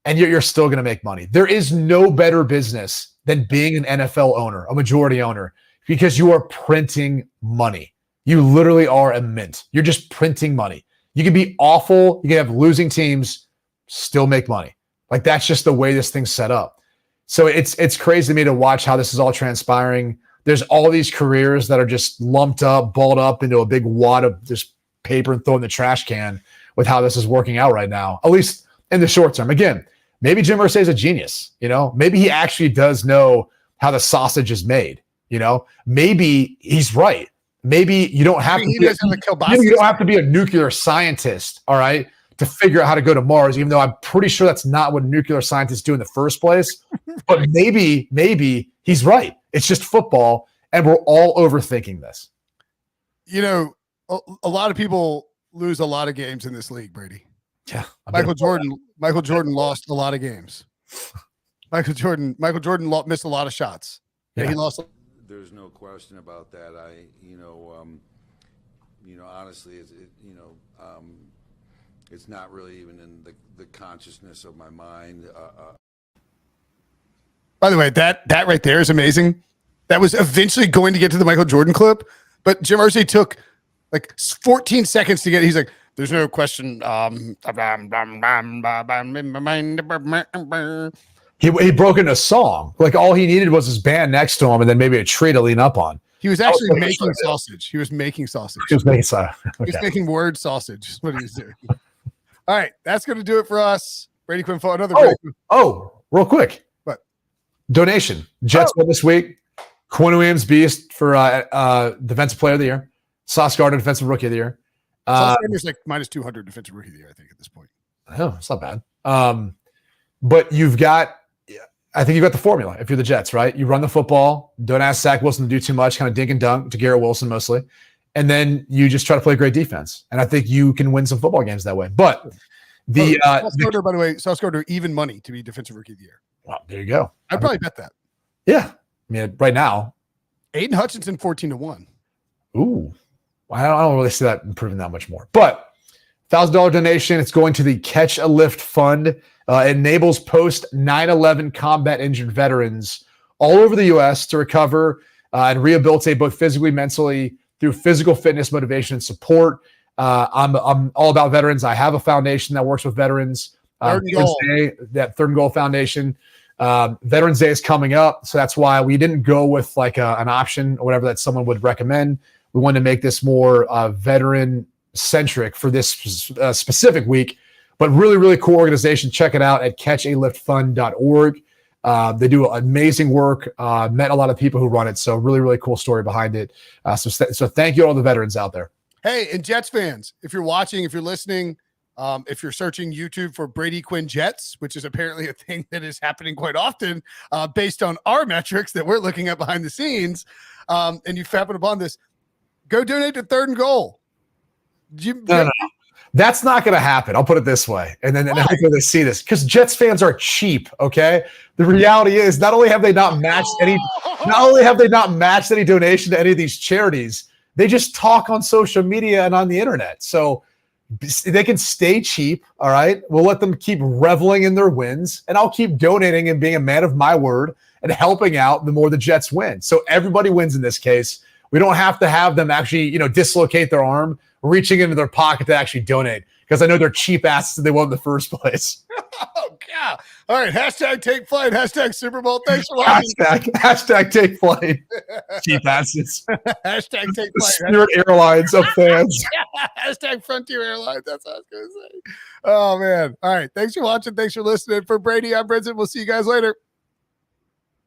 and you're still going to make money. There is no better business than being an NFL owner, a majority owner, because you are printing money. You literally are a mint. You're just printing money. You can be awful. You can have losing teams, still make money. Like, that's just the way this thing's set up. So it's crazy to me to watch how this is all transpiring. There's all these careers that are just lumped up, balled up into a big wad of just paper and thrown in the trash can with how this is working out right now, at least in the short term. Again, maybe Jim Irsay is a genius. Maybe he actually does know how the sausage is made. Maybe he's right. Maybe you don't have you don't have to be a nuclear scientist, all right, to figure out how to go to Mars, even though I'm pretty sure that's not what nuclear scientists do in the first place. But maybe he's right. It's just football, and we're all overthinking this. A lot of people lose a lot of games in this league, Brady. Yeah. Michael Jordan lost a lot of games. Michael Jordan missed a lot of shots. Yeah. He lost. There's no question about that. Honestly, it's not really even in the consciousness of my mind. By the way, that right there is amazing. That was eventually going to get to the Michael Jordan clip, but Jim Irsay took like 14 seconds to get. He's like, "There's no question." He broke into a song. Like, all he needed was his band next to him and then maybe a tree to lean up on. He was actually making sausage. He was making sausage. He was making sausage. Okay. He was making word sausage. Is what he was doing. All right, that's going to do it for us. Brady Quinn fought another. Real quick. What? Donation. Jets won this week. Quinn Williams, beast for defensive player of the year. Sauce Gardner, defensive rookie of the year. Sauce Gardner's like minus 200 defensive rookie of the year, I think, at this point. Oh, it's not bad. But you've got, I think you've got the formula if you're the Jets, right? You run the football, don't ask Zach Wilson to do too much, kind of dink and dunk to Garrett Wilson mostly. And then you just try to play great defense. And I think you can win some football games that way. But Sauce Gardner, by the way, Sauce Gardner, even money to be defensive rookie of the year. Well, there you go. I'd probably bet that. Yeah. I mean, right now. Aiden Hutchinson, 14-1. Ooh. I don't really see that improving that much more. But $1,000 donation. It's going to the Catch a Lift Fund. It enables post 9/11 combat injured veterans all over the U.S. to recover and rehabilitate both physically, mentally through physical fitness, motivation, and support. I'm all about veterans. I have a foundation that works with veterans. That Third and Goal Foundation. Veterans Day is coming up, so that's why we didn't go with like an option or whatever that someone would recommend. We wanted to make this more veteran centric for this specific week, but really, really cool organization. Check it out at catchaliftfund.org. They do amazing work. Met a lot of people who run it. So really, really cool story behind it. So thank you to all the veterans out there. Hey, and Jets fans, if you're watching, if you're listening, if you're searching YouTube for Brady Quinn Jets, which is apparently a thing that is happening quite often based on our metrics that we're looking at behind the scenes, and you happen upon this, go donate to Third and Goal. No. That's not going to happen. I'll put it this way. And then hopefully they see this because Jets fans are cheap. Okay. The reality is not only have they not matched any donation to any of these charities, they just talk on social media and on the internet. So they can stay cheap. All right. We'll let them keep reveling in their wins and I'll keep donating and being a man of my word and helping out the more the Jets win. So everybody wins in this case. We don't have to have them actually, dislocate their arm, reaching into their pocket to actually donate because I know they're cheap asses and they won in the first place. Oh, God. All right. Hashtag take flight. Hashtag Super Bowl. Thanks for watching. Hashtag take flight. Cheap asses. Hashtag take flight. Spirit Airlines of fans. Hashtag Frontier Airlines. That's what I was going to say. Oh, man. All right. Thanks for watching. Thanks for listening. For Brady, I'm Brinson. We'll see you guys later.